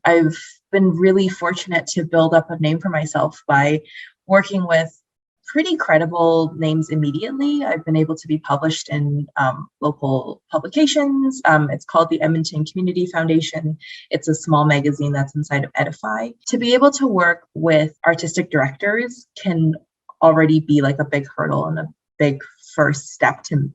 I've been really fortunate to build up a name for myself by working with pretty credible names immediately. I've been able to be published in local publications. It's called the Edmonton Community Foundation. It's a small magazine that's inside of Edify. To be able to work with artistic directors can already be like a big hurdle and a big first step to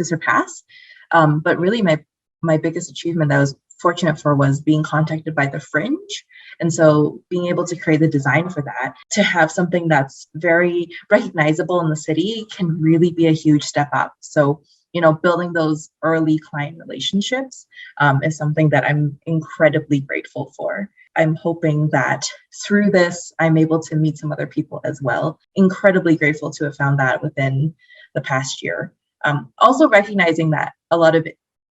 surpass. But really, my biggest achievement that I was fortunate for was being contacted by the Fringe. And so being able to create the design for that, to have something that's very recognizable in the city can really be a huge step up. So, building those early client relationships is something that I'm incredibly grateful for. I'm hoping that through this, I'm able to meet some other people as well. Incredibly grateful to have found that within the past year. Also recognizing that a lot of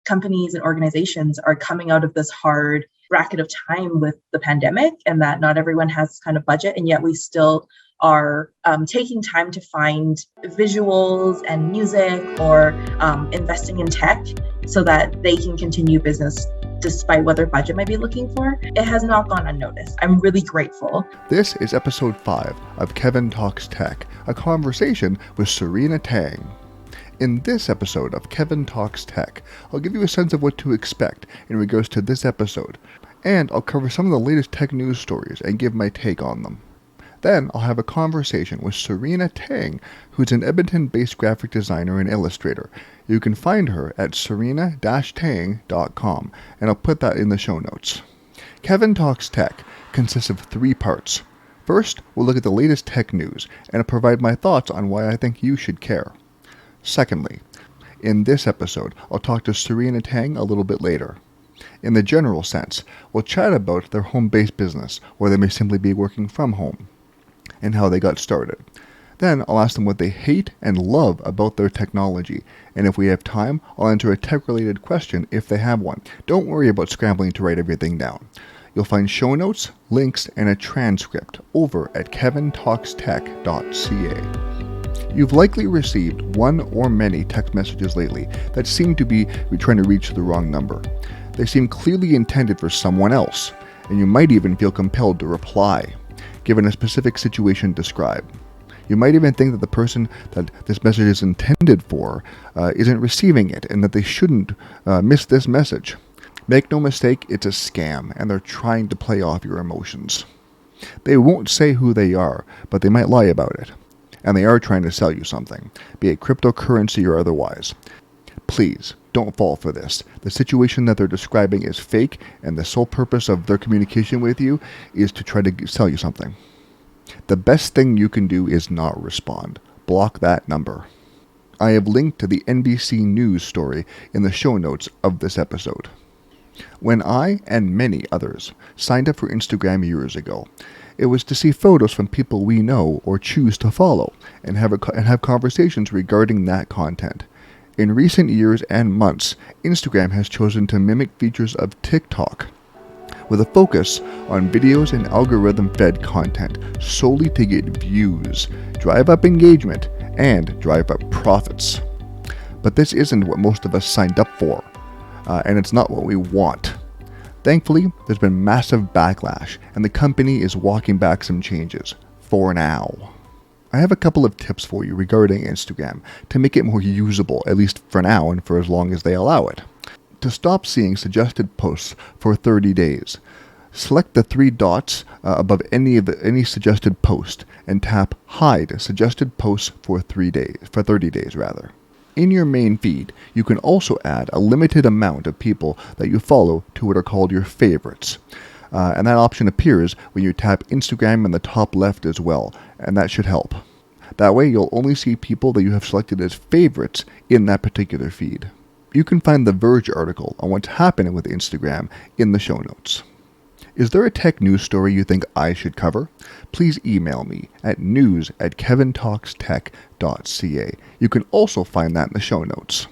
companies and organizations are coming out of this hard bracket of time with the pandemic, and that not everyone has this kind of budget, and yet we still are taking time to find visuals and music or investing in tech so that they can continue business despite what their budget might be looking for. It has not gone unnoticed. I'm really grateful. This is episode 5 of Kevin Talks Tech, a conversation with Serena Tang. In this episode of Kevin Talks Tech, I'll give you a sense of what to expect in regards to this episode, and I'll cover some of the latest tech news stories and give my take on them. Then I'll have a conversation with Serena Tang, who's an Edmonton-based graphic designer and illustrator. You can find her at serena-tang.com, and I'll put that in the show notes. Kevin Talks Tech consists of 3 parts. First, we'll look at the latest tech news, and I'll provide my thoughts on why I think you should care. Secondly, in this episode, I'll talk to Serena Tang a little bit later. In the general sense, we'll chat about their home-based business, or they may simply be working from home, and how they got started. Then I'll ask them what they hate and love about their technology, and if we have time, I'll answer a tech-related question if they have one. Don't worry about scrambling to write everything down. You'll find show notes, links, and a transcript over at kevintalkstech.ca. You've likely received one or many text messages lately that seem to be trying to reach the wrong number. They seem clearly intended for someone else, and you might even feel compelled to reply, given a specific situation described. You might even think that the person that this message is intended for isn't receiving it, and that they shouldn't miss this message. Make no mistake, it's a scam, and they're trying to play off your emotions. They won't say who they are, but they might lie about it. And they are trying to sell you something, be it cryptocurrency or otherwise. Please, don't fall for this. The situation that they're describing is fake, and the sole purpose of their communication with you is to try to sell you something. The best thing you can do is not respond. Block that number. I have linked to the NBC News story in the show notes of this episode. When I, and many others, signed up for Instagram years ago, it was to see photos from people we know or choose to follow, and have conversations regarding that content. In recent years and months, Instagram has chosen to mimic features of TikTok, with a focus on videos and algorithm-fed content solely to get views, drive up engagement, and drive up profits. But this isn't what most of us signed up for, and it's not what we want. Thankfully, there's been massive backlash, and the company is walking back some changes, for now. I have a couple of tips for you regarding Instagram to make it more usable, at least for now and for as long as they allow it. To stop seeing suggested posts for 30 days, select the 3 dots above any suggested post and tap Hide Suggested Posts for 30 days. In your main feed, you can also add a limited amount of people that you follow to what are called your favorites. And that option appears when you tap Instagram in the top left as well, and that should help. That way you'll only see people that you have selected as favorites in that particular feed. You can find the Verge article on what's happening with Instagram in the show notes. Is there a tech news story you think I should cover? Please email me at news@kevintalkstech.ca. You can also find that in the show notes.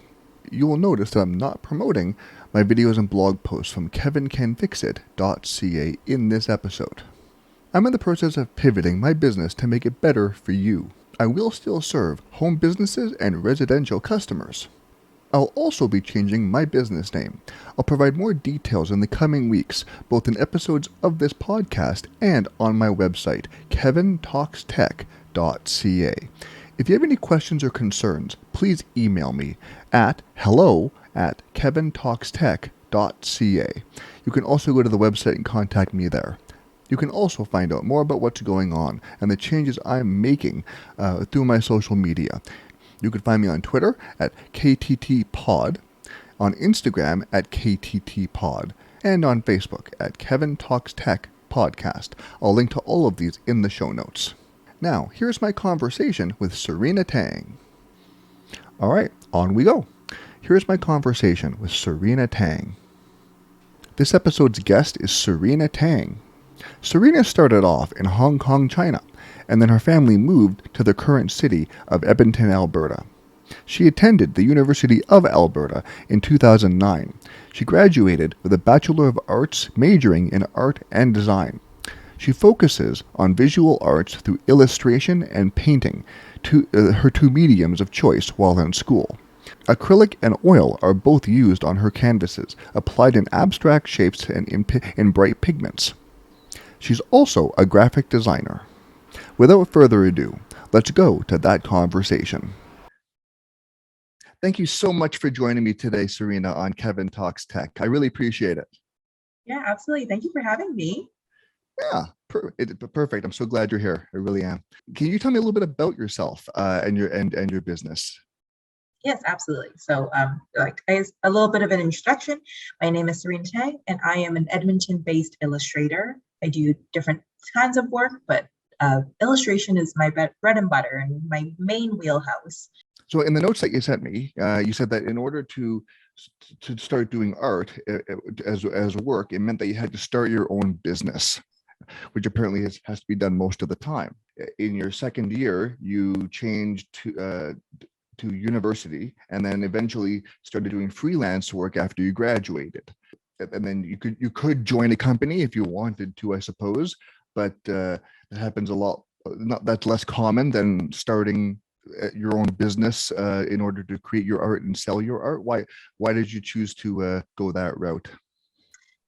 You will notice that I'm not promoting my videos and blog posts from kevincanfixit.ca in this episode. I'm in the process of pivoting my business to make it better for you. I will still serve home businesses and residential customers. I'll also be changing my business name. I'll provide more details in the coming weeks, both in episodes of this podcast and on my website, kevintalkstech.ca. If you have any questions or concerns, please email me at hello@kevintalkstech.ca. You can also go to the website and contact me there. You can also find out more about what's going on and the changes I'm making through my social media. You can find me on Twitter at KTTPod, on Instagram at KTTPod, and on Facebook at Kevin Talks Tech Podcast. I'll link to all of these in the show notes. Now, here's my conversation with Serena Tang. All right, on we go. Here's my conversation with Serena Tang. This episode's guest is Serena Tang. Serena started off in Hong Kong, China, and then her family moved to the current city of Edmonton, Alberta. She attended the University of Alberta in 2009. She graduated with a Bachelor of Arts majoring in art and design. She focuses on visual arts through illustration and painting, her two mediums of choice while in school. Acrylic and oil are both used on her canvases, applied in abstract shapes and in bright pigments. She's also a graphic designer. Without further ado, let's go to that conversation. Thank you so much for joining me today, Serena, on Kevin Talks Tech. I really appreciate it. Yeah, absolutely. Thank you for having me. Yeah, perfect. I'm so glad you're here. I really am. Can you tell me a little bit about yourself and your business? Yes, absolutely. So, a little bit of an introduction. My name is Serena Tang, and I am an Edmonton-based illustrator. I do different kinds of work, but illustration is my bread and butter and my main wheelhouse. So, in the notes that you sent me, you said that in order to start doing art as work, it meant that you had to start your own business, which apparently has to be done most of the time. In your second year, you changed to university, and then eventually started doing freelance work after you graduated. And then you could join a company if you wanted to, I suppose, but that happens a lot. That's less common than starting your own business in order to create your art and sell your art. Why did you choose to go that route?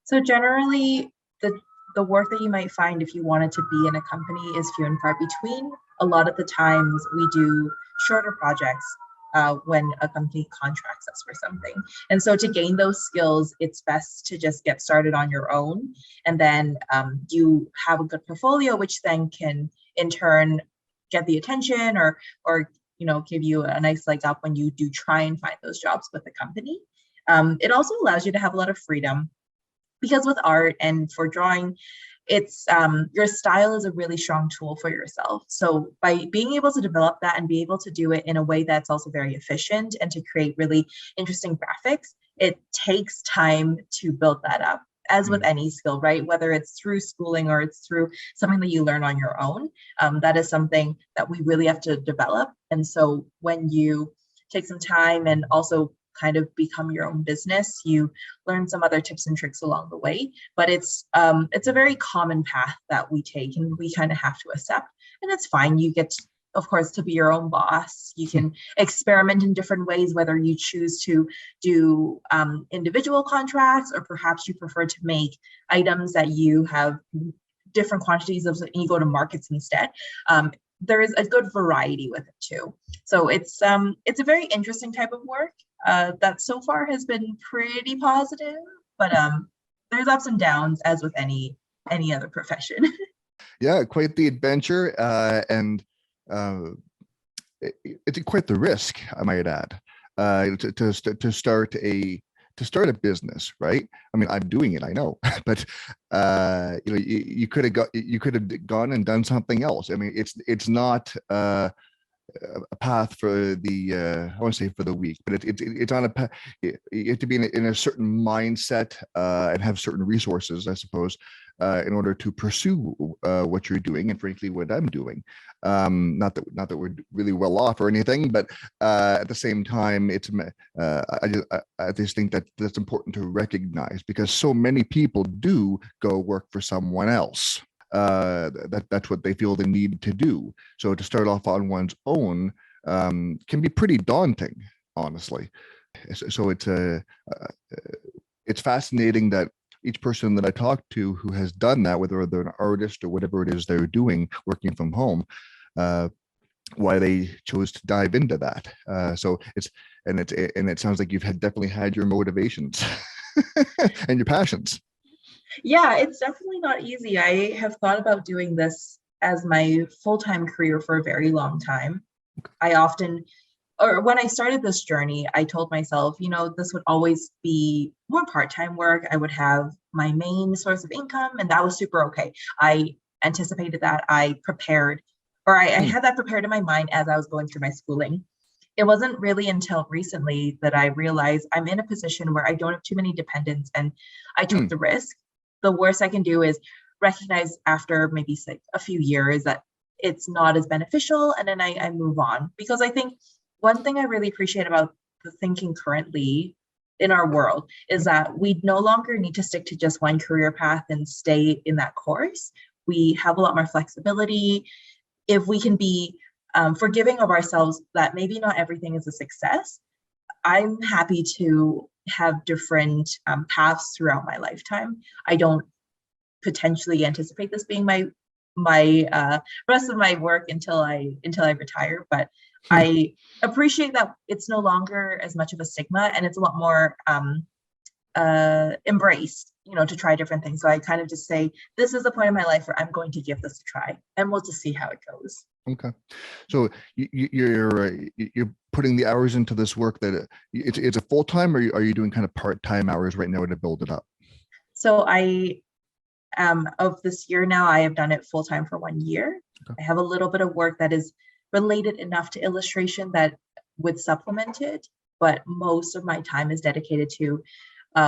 So generally, the work that you might find if you wanted to be in a company is few and far between. A lot of the times we do shorter projects when a company contracts us for something. And so to gain those skills, it's best to just get started on your own. And then you have a good portfolio, which then can in turn get the attention or give you a nice leg up when you do try and find those jobs with the company. It also allows you to have a lot of freedom, because with art and for drawing, it's your style is a really strong tool for yourself. So by being able to develop that and be able to do it in a way that's also very efficient and to create really interesting graphics, it takes time to build that up, as with any skill, right? Whether it's through schooling or it's through something that you learn on your own, that is something that we really have to develop. And so when you take some time and also kind of become your own business, you learn some other tips and tricks along the way. But it's a very common path that we take, and we kind of have to accept. And it's fine. You get, of course, to be your own boss. You can experiment in different ways, whether you choose to do individual contracts, or perhaps you prefer to make items that you have different quantities of, and you go to markets instead. There is a good variety with it too. So it's a very interesting type of work that so far has been pretty positive, but there's ups and downs, as with any other profession. Yeah, quite the adventure, and it's quite the risk, I might add, to start a business, right? I mean, I'm doing it, I know, but you could have gone and done something else. I mean, it's not a path for the I won't say for the weak, but it's on a path. You have to be in a certain mindset and have certain resources, I suppose, in order to pursue what you're doing, and frankly, what I'm doing. Not that we're really well off or anything, but at the same time, it's I just think that's important to recognize, because so many people do go work for someone else. That's what they feel the need to do. So to start off on one's own can be pretty daunting, honestly. so it's fascinating that each person that I talk to who has done that, whether they're an artist or whatever it is they're doing, working from home, why they chose to dive into that. So it sounds like you've definitely had your motivations and your passions. Yeah, it's definitely not easy. I have thought about doing this as my full-time career for a very long time. I often, or when I started this journey, I told myself, this would always be more part-time work. I would have my main source of income, and that was super okay. I anticipated that. I prepared, or I had that prepared in my mind as I was going through my schooling. It wasn't really until recently that I realized I'm in a position where I don't have too many dependents, and I took the risk. The worst I can do is recognize after maybe a few years that it's not as beneficial, and then I move on. Because I think one thing I really appreciate about the thinking currently in our world is that we no longer need to stick to just one career path and stay in that course. We have a lot more flexibility. If we can be forgiving of ourselves that maybe not everything is a success, I'm happy to have different paths throughout my lifetime. I don't potentially anticipate this being my rest of my work until I retire, but I appreciate that it's no longer as much of a stigma, and it's a lot more embraced, to try different things. So I kind of just say, this is the point in my life where I'm going to give this a try, and we'll just see how it goes. Okay, so you're putting the hours into this work that it's a full time, or are you doing kind of part-time hours right now to build it up? So I of this year now, I have done it full time for 1 year. Okay. I have a little bit of work that is related enough to illustration that would supplement it, but most of my time is dedicated to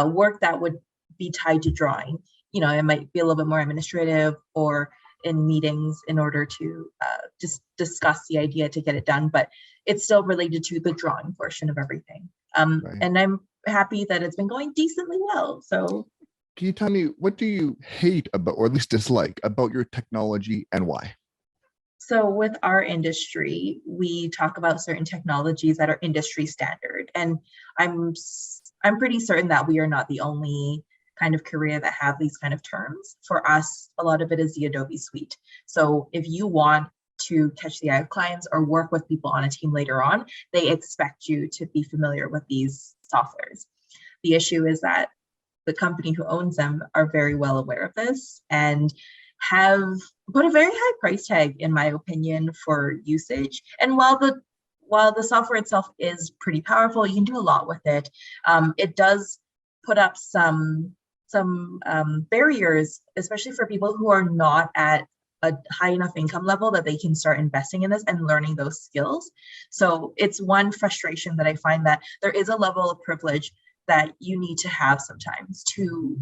work that would be tied to drawing. It might be a little bit more administrative or in meetings in order to just discuss the idea to get it done, but it's still related to the drawing portion of everything. Right. And I'm happy that it's been going decently well. So can you tell me, what do you hate about, or at least dislike about your technology, and why? So with our industry, we talk about certain technologies that are industry standard, and I'm pretty certain that we are not the only kind of career that have these kind of terms. For us, a lot of it is the Adobe suite. So if you want to catch the eye of clients or work with people on a team later on, they expect you to be familiar with these softwares. The issue is that the company who owns them are very well aware of this and have put a very high price tag, in my opinion, for usage. And while the software itself is pretty powerful, you can do a lot with it. It does put up some barriers, especially for people who are not at a high enough income level that they can start investing in this and learning those skills. So it's one frustration that I find, that there is a level of privilege that you need to have sometimes to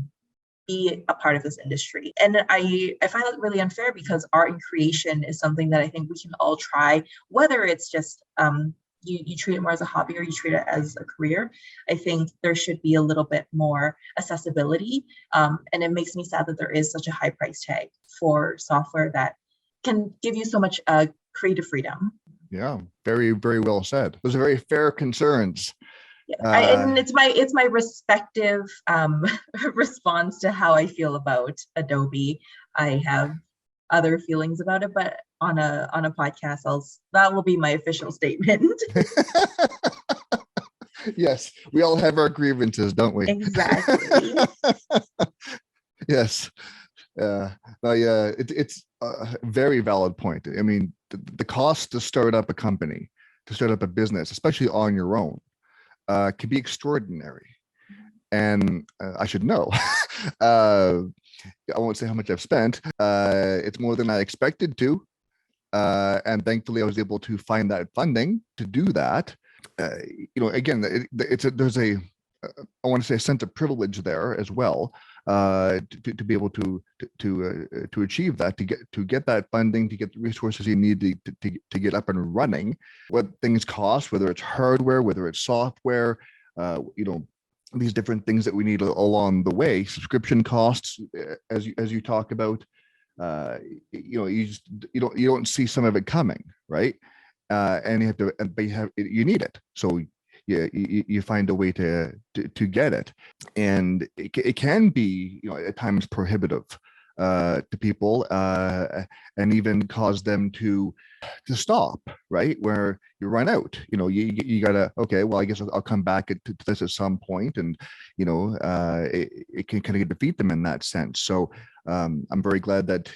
be a part of this industry. And I find it really unfair, because art and creation is something that I think we can all try, whether it's just you treat it more as a hobby or you treat it as a career. I think there should be a little bit more accessibility. And it makes me sad that there is such a high price tag for software that can give you so much creative freedom. Yeah, very, very well said. Those are very fair concerns. Yeah, and it's my respective response to how I feel about Adobe. I have other feelings about it, but on a podcast, that will be my official statement. Yes, we all have our grievances, don't we? Exactly. Yes. It's a very valid point. I mean, the cost to start up a company, to start up a business, especially on your own, can be extraordinary. And I should know. I won't say how much I've spent. It's more than I expected to. And thankfully, I was able to find that funding to do that. Again, there's a I want to say a sense of privilege there as well, to be able to achieve that, to get that funding, to get the resources you need to get up and running. What things cost, whether it's hardware, whether it's software, these different things that we need along the way. Subscription costs, as you talk about, you don't see some of it coming, right? And you need it. So you find a way to get it. And it can be, at times prohibitive to people, and even cause them to stop, right? Where you run out, you gotta, okay, well, I guess I'll come back to this at some point, and it can kind of defeat them in that sense. So I'm very glad that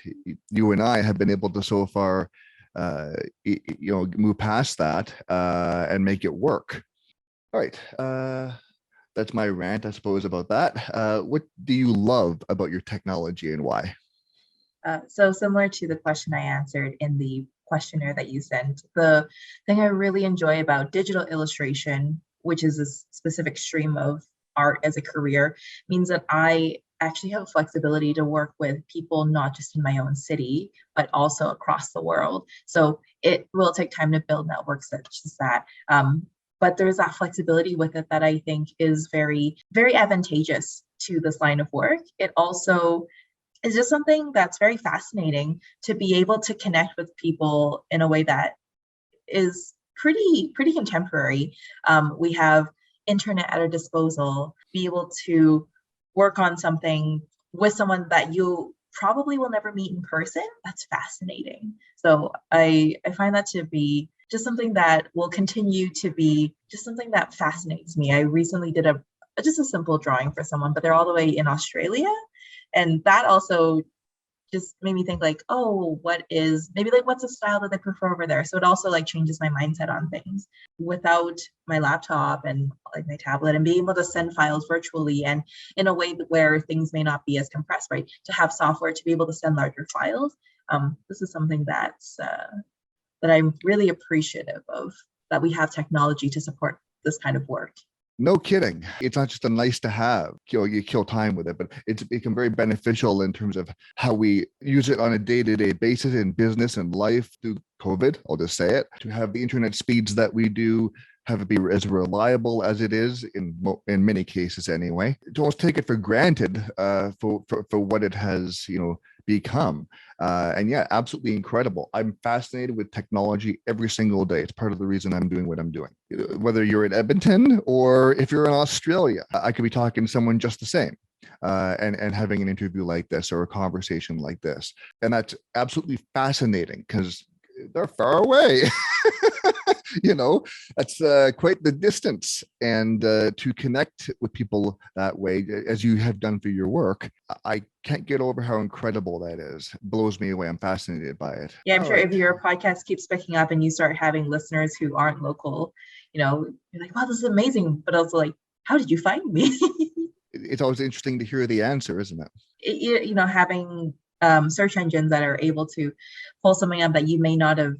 you and I have been able to so far move past that and make it work. All right, that's my rant, I suppose, about that. What do you love about your technology, and why? So similar to the question I answered in the questionnaire that you sent, the thing I really enjoy about digital illustration, which is a specific stream of art as a career, means that I actually have flexibility to work with people not just in my own city, but also across the world. So it will take time to build networks such as that. But there's that flexibility with it that I think is very, very advantageous to this line of work. It also is just something that's very fascinating to be able to connect with people in a way that is pretty contemporary. We have internet at our disposal, be able to work on something with someone that you probably will never meet in person. That's fascinating. So I find that to be just something that will continue to be just something that fascinates me. I recently did just a simple drawing for someone, but they're all the way in Australia. And that also just made me think like, oh, what's the style that they prefer over there? So it also like changes my mindset on things. Without my laptop and like my tablet and being able to send files virtually and in a way where things may not be as compressed, right? To have software to be able to send larger files. This is something that I'm really appreciative of, that we have technology to support this kind of work. No kidding. It's not just a nice to have, you kill time with it, but it's become very beneficial in terms of how we use it on a day-to-day basis in business and life through COVID. I'll just say it. To have the internet speeds that we do, have it be as reliable as it is in many cases anyway. To almost take it for granted for what it has, become. And yeah, absolutely incredible. I'm fascinated with technology every single day. It's part of the reason I'm doing what I'm doing. Whether you're in Edmonton or if you're in Australia, I could be talking to someone just the same. And having an interview like this or a conversation like this. And that's absolutely fascinating because they're far away. That's quite the distance. And to connect with people that way, as you have done for your work, I can't get over how incredible that is. It blows me away. I'm fascinated by it. Yeah, I'm sure if your podcast keeps picking up and you start having listeners who aren't local, you're like, wow, this is amazing. But also like, how did you find me? It's always interesting to hear the answer, isn't it? Having search engines that are able to pull something up that you may not have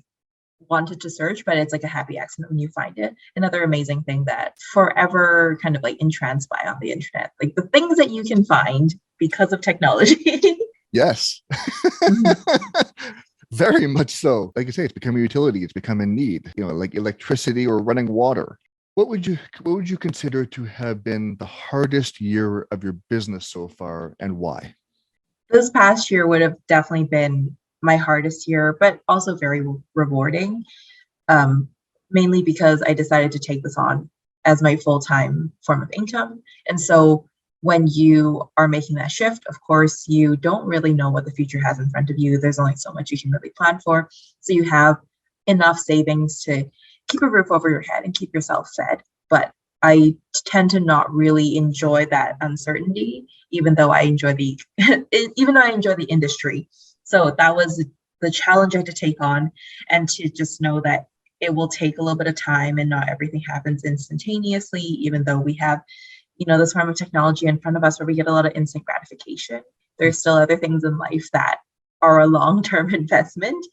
wanted to search, but it's like a happy accident when you find it. Another amazing thing that forever kind of like entranced by on the internet, like the things that you can find because of technology. Yes. Very much so. Like I say, it's become a utility. It's become a need, like electricity or running water. What would you consider to have been the hardest year of your business so far, and why? This past year would have definitely been my hardest year, but also very rewarding, mainly because I decided to take this on as my full-time form of income. And so when you are making that shift, of course, you don't really know what the future has in front of you. There's only so much you can really plan for. So you have enough savings to keep a roof over your head and keep yourself fed. But I tend to not really enjoy that uncertainty, even though I enjoy the industry. So that was the challenge I had to take on, and to just know that it will take a little bit of time and not everything happens instantaneously, even though we have, this form of technology in front of us where we get a lot of instant gratification. There's still other things in life that are a long-term investment.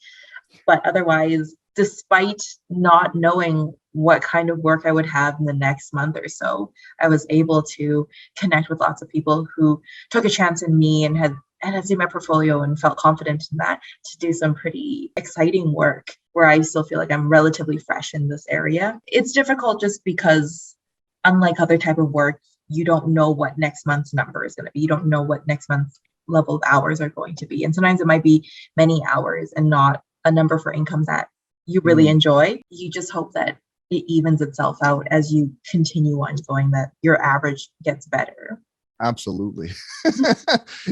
But otherwise, despite not knowing what kind of work I would have in the next month or so, I was able to connect with lots of people who took a chance in me and had seen my portfolio and felt confident in that to do some pretty exciting work where I still feel like I'm relatively fresh in this area. It's difficult just because, unlike other type of work, you don't know what next month's number is going to be. You don't know what next month's level of hours are going to be. And sometimes it might be many hours and not a number for income that you really enjoy. You just hope that it evens itself out as you continue on going, that your average gets better. Absolutely.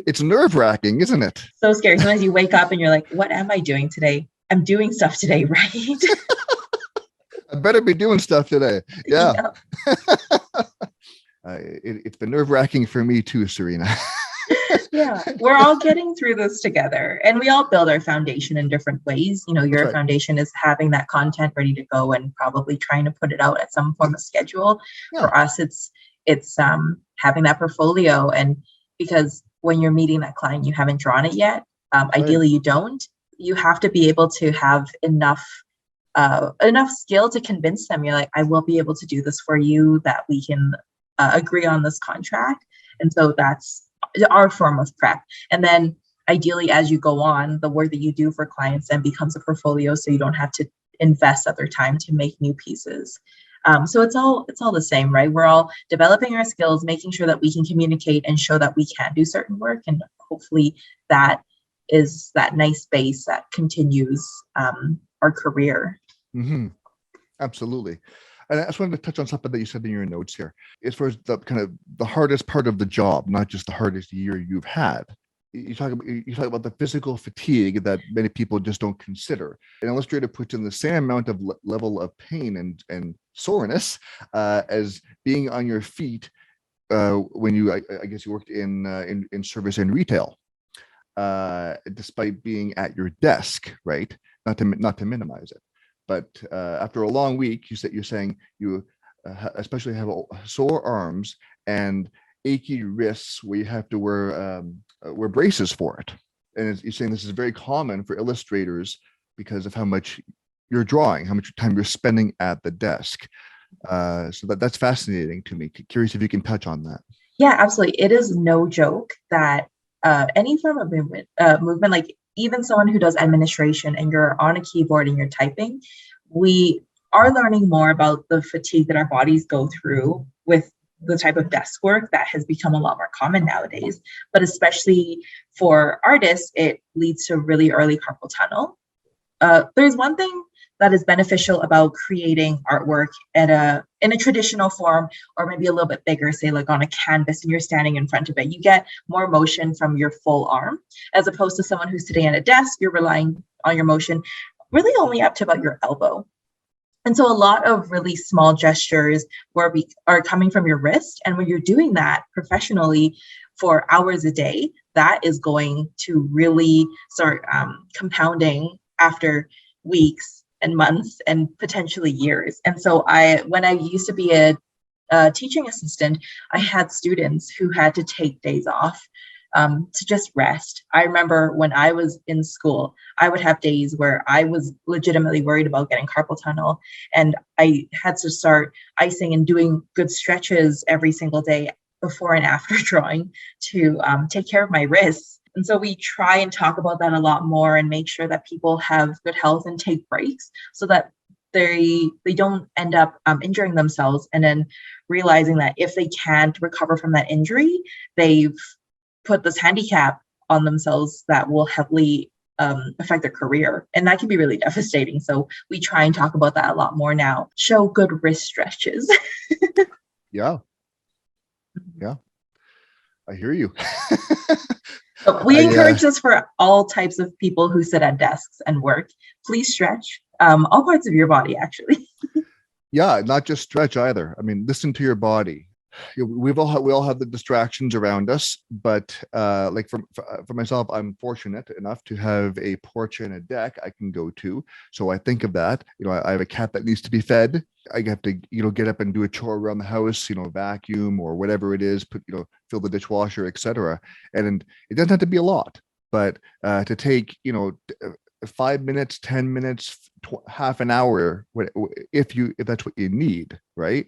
It's nerve-wracking, isn't it? So scary. Sometimes you wake up and you're like, what am I doing today? I'm doing stuff today, right? I better be doing stuff today. Yeah. Yeah. It's been nerve-wracking for me too, Serena. Yeah, we're all getting through this together, and we all build our foundation in different ways. You know, your right. foundation is having that content ready to go and probably trying to put it out at some form of schedule. Yeah. For us, it's having that portfolio, and because when you're meeting that client, you haven't drawn it yet. Right. Ideally, you don't. You have to be able to have enough skill to convince them. You're like, I will be able to do this for you, that we can agree on this contract. And so that's our form of prep. And then ideally, as you go on, the work that you do for clients then becomes a portfolio, so you don't have to invest other time to make new pieces. So it's all the same, right? We're all developing our skills, making sure that we can communicate and show that we can do certain work. And hopefully that is that nice base that continues our career. Mm-hmm. Absolutely. And I just wanted to touch on something that you said in your notes here. As far as the kind of the hardest part of the job, not just the hardest year you've had. You talk about the physical fatigue that many people just don't consider. An illustrator puts in the same amount of level of pain and soreness as being on your feet when you, I guess, you worked in service and retail, despite being at your desk, right? Not to minimize it. But after a long week, you're saying you especially have sore arms and achy wrists where you have to wear braces for it. And you're saying this is very common for illustrators because of how much you're drawing, how much time you're spending at the desk. So that's fascinating to me. Curious if you can touch on that. Yeah, absolutely. It is no joke that any form of movement, like even someone who does administration and you're on a keyboard and you're typing, we are learning more about the fatigue that our bodies go through with the type of desk work that has become a lot more common nowadays. But especially for artists, it leads to really early carpal tunnel. There's one thing that is beneficial about creating artwork in a traditional form, or maybe a little bit bigger, say like on a canvas and you're standing in front of it. You get more motion from your full arm, as opposed to someone who's sitting at a desk. You're relying on your motion really only up to about your elbow. And so a lot of really small gestures are coming from your wrist. And when you're doing that professionally for hours a day, that is going to really start compounding after weeks and months and potentially years. And so when I used to be a teaching assistant, I had students who had to take days off to just rest. I remember when I was in school, I would have days where I was legitimately worried about getting carpal tunnel, and I had to start icing and doing good stretches every single day before and after drawing to take care of my wrists. And so we try and talk about that a lot more and make sure that people have good health and take breaks so that they don't end up injuring themselves, and then realizing that if they can't recover from that injury, they've put this handicap on themselves that will heavily affect their career. And that can be really devastating. So we try and talk about that a lot more now. Show good wrist stretches. Yeah. I hear you. So we encourage this for all types of people who sit at desks and work. Please stretch all parts of your body, actually. Yeah, not just stretch either. I mean, listen to your body. We all have the distractions around us, but like for myself, I'm fortunate enough to have a porch and a deck I can go to. So I think of that. I have a cat that needs to be fed. I have to get up and do a chore around the house, vacuum or whatever it is, fill the dishwasher, etc. And it doesn't have to be a lot, but to take 5 minutes, 10 minutes, half an hour, if that's what you need, right?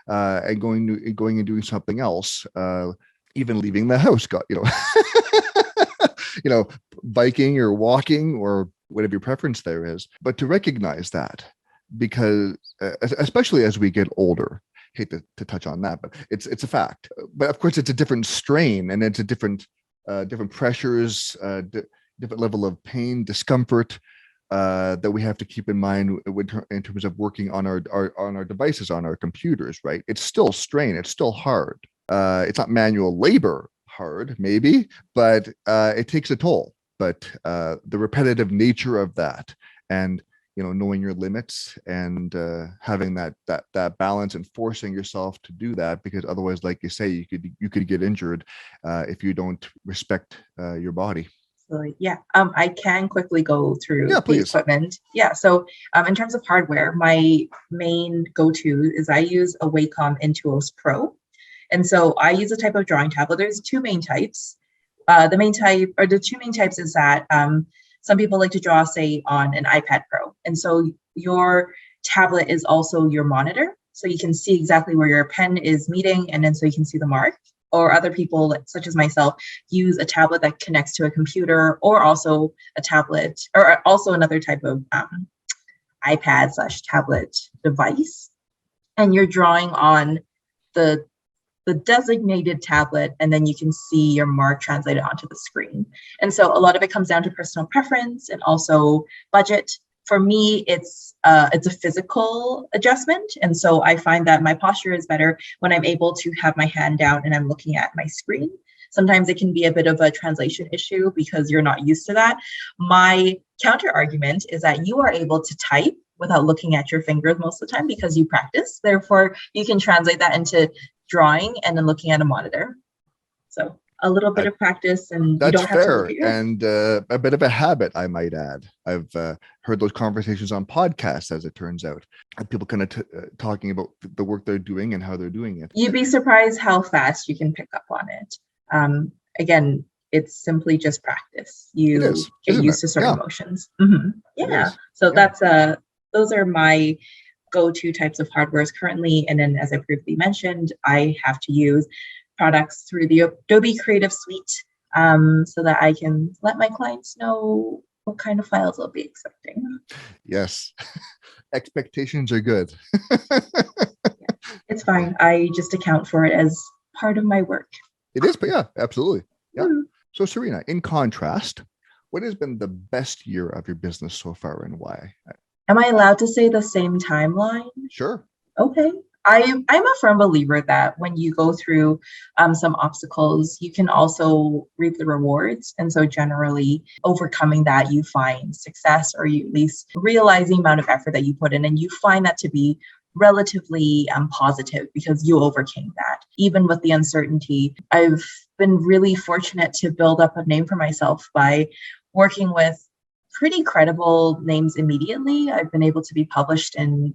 And going and doing something else, even leaving the house, biking or walking or whatever your preference there is. But to recognize that, because especially as we get older, hate to touch on that, but it's a fact. But of course, it's a different strain, and it's a different pressures, different level of pain, discomfort. that we have to keep in mind in terms of working on our devices, on our computers, right? It's still strain. It's still hard. It's not manual labor hard, maybe, but it takes a toll. But the repetitive nature of that, and knowing your limits, and having that balance, and forcing yourself to do that, because otherwise, like you say, you could get injured if you don't respect your body. So yeah, I can quickly go through Yeah, the please. equipment. Yeah, so in terms of hardware, my main go-to is I use a Wacom Intuos Pro. And so I use a type of drawing tablet. There's two main types. The two main types is that some people like to draw, say, on an iPad Pro. And so your tablet is also your monitor. So you can see exactly where your pen is meeting, and then so you can see the mark. Or other people, such as myself, use a tablet that connects to a computer, or also a tablet, or also another type of iPad/tablet device. And you're drawing on the designated tablet, and then you can see your mark translated onto the screen. And so a lot of it comes down to personal preference and also budget. For me, it's a physical adjustment. And so I find that my posture is better when I'm able to have my hand down and I'm looking at my screen. Sometimes it can be a bit of a translation issue because you're not used to that. My counter argument is that you are able to type without looking at your fingers most of the time because you practice. Therefore, you can translate that into drawing and then looking at a monitor. So a little bit of practice, and you don't have to look at your... and a bit of a habit, I might add. I've heard those conversations on podcasts, as it turns out, and people kind of talking about the work they're doing and how they're doing it. You'd be surprised how fast you can pick up on it. Again, it's simply just practice. You get used to certain motions. Mm-hmm. Yeah. So that's those are my go-to types of hardwares currently. And then, as I previously mentioned, I have to use products through the Adobe Creative Suite so that I can let my clients know what kind of files they'll be expecting. Yes. Expectations are good. Yeah, it's fine. I just account for it as part of my work. It is, but yeah, absolutely. Yeah. Mm-hmm. So Serena, in contrast, what has been the best year of your business so far, and why? Am I allowed to say the same timeline? Sure. Okay. I'm a firm believer that when you go through some obstacles, you can also reap the rewards. And so generally overcoming that, you find success, or you at least realize the amount of effort that you put in, and you find that to be relatively positive because you overcame that. Even with the uncertainty, I've been really fortunate to build up a name for myself by working with pretty credible names immediately. I've been able to be published in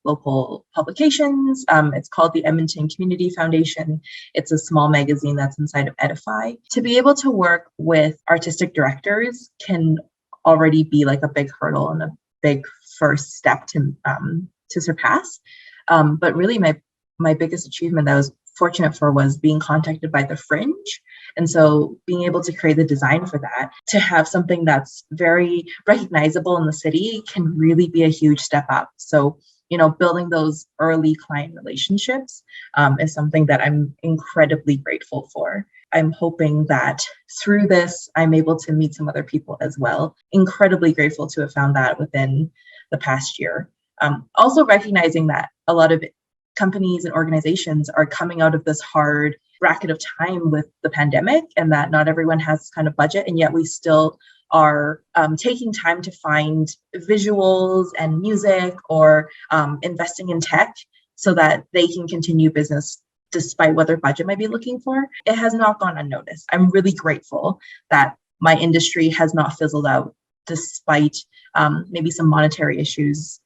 local publications. It's called the Edmonton Community Foundation. It's a small magazine that's inside of Edify. To be able to work with artistic directors can already be like a big hurdle and a big first step to surpass. But really my biggest achievement that I was fortunate for was being contacted by the Fringe. And so being able to create the design for that, to have something that's very recognizable in the city, can really be a huge step up. So, building those early client relationships is something that I'm incredibly grateful for. I'm hoping that through this, I'm able to meet some other people as well. Incredibly grateful to have found that within the past year. Also recognizing that a lot of companies and organizations are coming out of this hard bracket of time with the pandemic, and that not everyone has this kind of budget, and yet we still are taking time to find visuals and music, or investing in tech so that they can continue business despite what their budget might be looking for. It has not gone unnoticed. I'm really grateful that my industry has not fizzled out despite maybe some monetary issues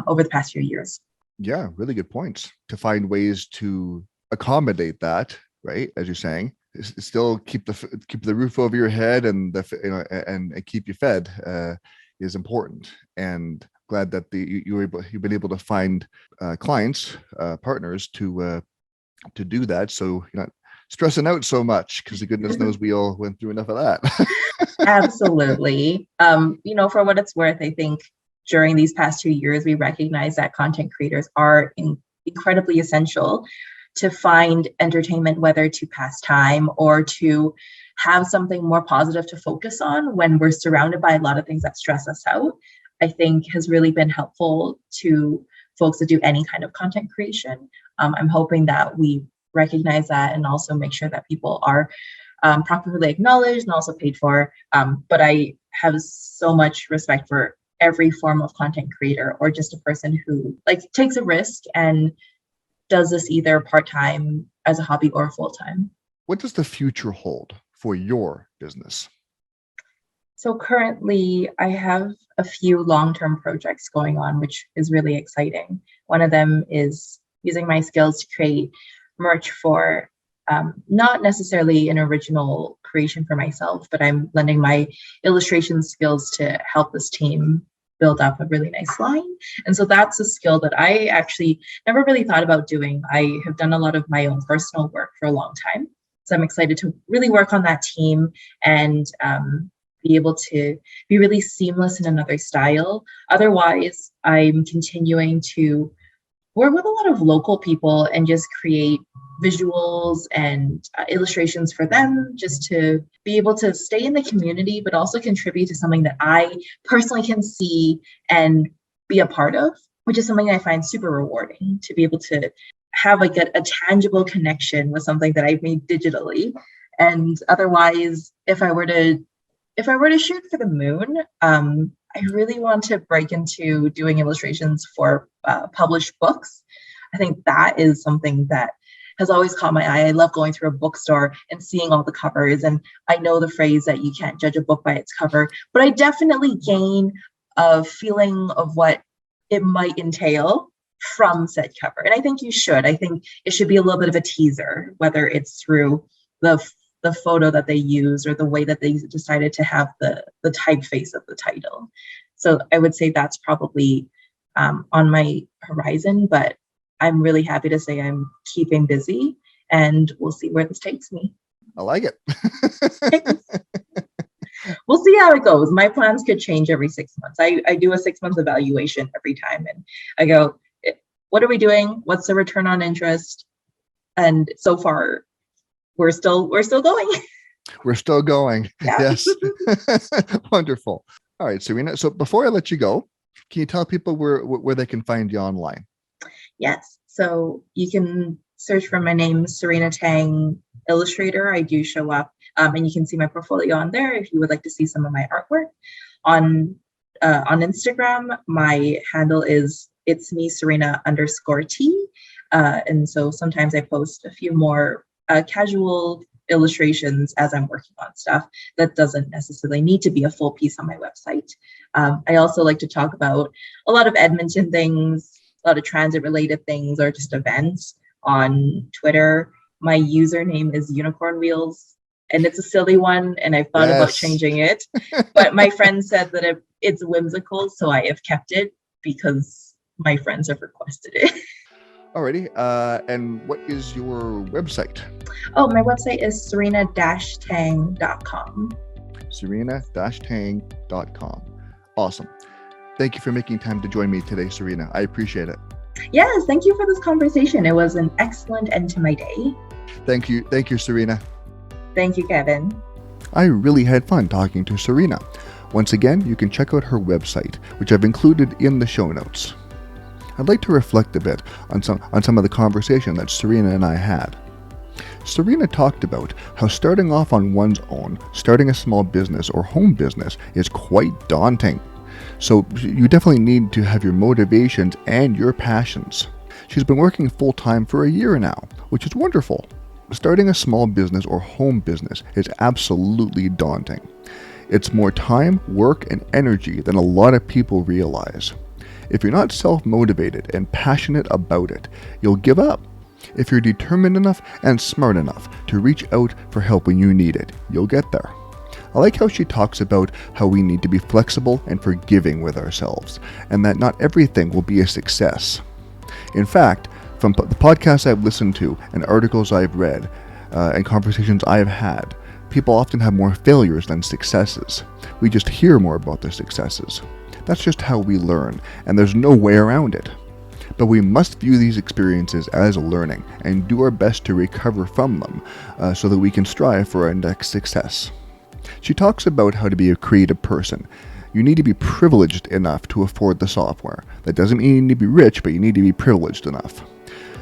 over the past few years. Yeah, really good points. To find ways to accommodate that, right? As you're saying, still keep the roof over your head and and keep you fed is important. And glad that you've been able to find clients, partners to do that. So you're not stressing out so much, because goodness knows we all went through enough of that. Absolutely. For what it's worth, I think during these past 2 years, we recognize that content creators are incredibly essential to find entertainment, whether to pass time or to have something more positive to focus on when we're surrounded by a lot of things that stress us out. I think has really been helpful to folks that do any kind of content creation. I'm hoping that we recognize that and also make sure that people are properly acknowledged and also paid for. But I have so much respect for every form of content creator or just a person who like takes a risk and does this either part-time as a hobby or full-time. What does the future hold for your business? So currently I have a few long-term projects going on, which is really exciting. One of them is using my skills to create merch for not necessarily an original creation for myself, but I'm lending my illustration skills to help this team build up a really nice line. And so that's a skill that I actually never really thought about doing. I have done a lot of my own personal work for a long time. So I'm excited to really work on that team and be able to be really seamless in another style. Otherwise, I'm continuing to work with a lot of local people and just create visuals and illustrations for them, just to be able to stay in the community, but also contribute to something that I personally can see and be a part of, which is something I find super rewarding, to be able to have like a tangible connection with something that I've made digitally. And otherwise, if I were to shoot for the moon, I really want to break into doing illustrations for published books. I think that is something that has always caught my eye. I love going through a bookstore and seeing all the covers. And I know the phrase that you can't judge a book by its cover, but I definitely gain a feeling of what it might entail from said cover. And I think you should. I think it should be a little bit of a teaser, whether it's through the photo that they use or the way that they decided to have the typeface of the title. So I would say that's probably on my horizon, but I'm really happy to say I'm keeping busy and we'll see where this takes me. I like it. We'll see how it goes. My plans could change every 6 months. I do a 6 month evaluation every time and I go, what are we doing? What's the return on interest? And so far, we're still going. We're still going. Yeah. Yes. Wonderful. All right, Serena. So before I let you go, can you tell people where they can find you online? Yes. So you can search for my name, Serena Tang Illustrator. I do show up and you can see my portfolio on there if you would like to see some of my artwork. On Instagram, my handle is it's me, Serena_T. And so sometimes I post a few more casual illustrations as I'm working on stuff that doesn't necessarily need to be a full piece on my website. I also like to talk about a lot of Edmonton things, a lot of transit related things, or just events on Twitter. My username is Unicorn Wheels, and it's a silly one, and I've thought about changing it. But my friend said that it's whimsical, so I have kept it because my friends have requested it. Alrighty. And what is your website? Oh, my website is serena-tang.com. Serena-tang.com. Awesome. Thank you for making time to join me today, Serena. I appreciate it. Yes, thank you for this conversation. It was an excellent end to my day. Thank you. Thank you, Serena. Thank you, Kevin. I really had fun talking to Serena. Once again, you can check out her website, which I've included in the show notes. I'd like to reflect a bit on some of the conversation that Serena and I had. Serena talked about how starting off on one's own, starting a small business or home business is quite daunting. So you definitely need to have your motivations and your passions. She's been working full-time for a year now, which is wonderful. Starting a small business or home business is absolutely daunting. It's more time, work, and energy than a lot of people realize. If you're not self-motivated and passionate about it, you'll give up. If you're determined enough and smart enough to reach out for help when you need it, you'll get there. I like how she talks about how we need to be flexible and forgiving with ourselves, and that not everything will be a success. In fact, from the podcasts I've listened to and articles I've read and conversations I've had, people often have more failures than successes. We just hear more about their successes. That's just how we learn, and there's no way around it. But we must view these experiences as learning and do our best to recover from them so that we can strive for our next success. She talks about how to be a creative person, You need to be privileged enough to afford the software. That doesn't mean you need to be rich, but you need to be privileged enough.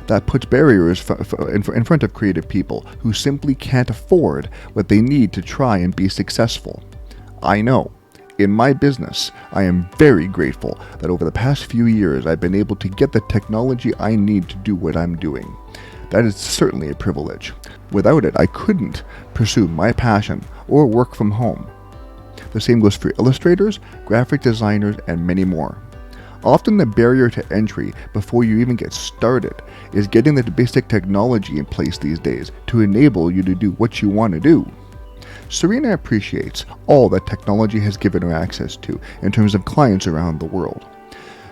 That puts barriers in front of creative people who simply can't afford what they need to try and be successful. I know. In my business, I am very grateful that over the past few years I've been able to get the technology I need to do what I'm doing. That is certainly a privilege. Without it, I couldn't pursue my passion or work from home. The same goes for illustrators, graphic designers, and many more. Often the barrier to entry before you even get started is getting the basic technology in place these days to enable you to do what you want to do. Serena appreciates all that technology has given her access to in terms of clients around the world.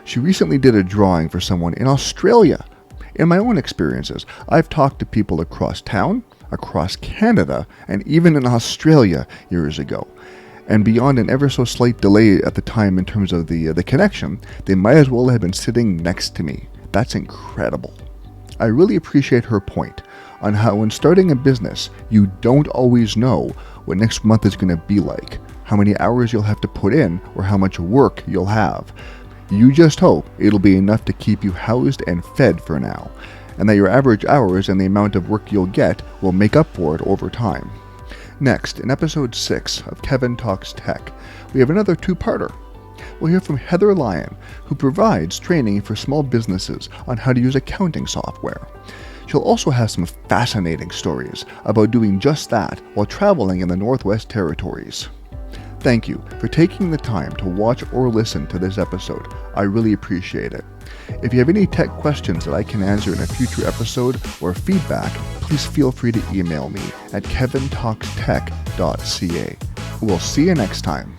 She recently did a drawing for someone in Australia. In my own experiences, I've talked to people across town, across Canada, and even in Australia years ago. And beyond an ever so slight delay at the time in terms of the connection, they might as well have been sitting next to me. That's incredible. I really appreciate her point on how when starting a business, you don't always know what next month is going to be like, how many hours you'll have to put in, or how much work you'll have. You just hope it'll be enough to keep you housed and fed for now, and that your average hours and the amount of work you'll get will make up for it over time. Next, in episode 6 of Kevin Talks Tech, we have another two-parter. We'll hear from Heather Lyon, who provides training for small businesses on how to use accounting software. She'll also have some fascinating stories about doing just that while traveling in the Northwest Territories. Thank you for taking the time to watch or listen to this episode. I really appreciate it. If you have any tech questions that I can answer in a future episode or feedback, please feel free to email me at kevintalkstech.ca. We'll see you next time.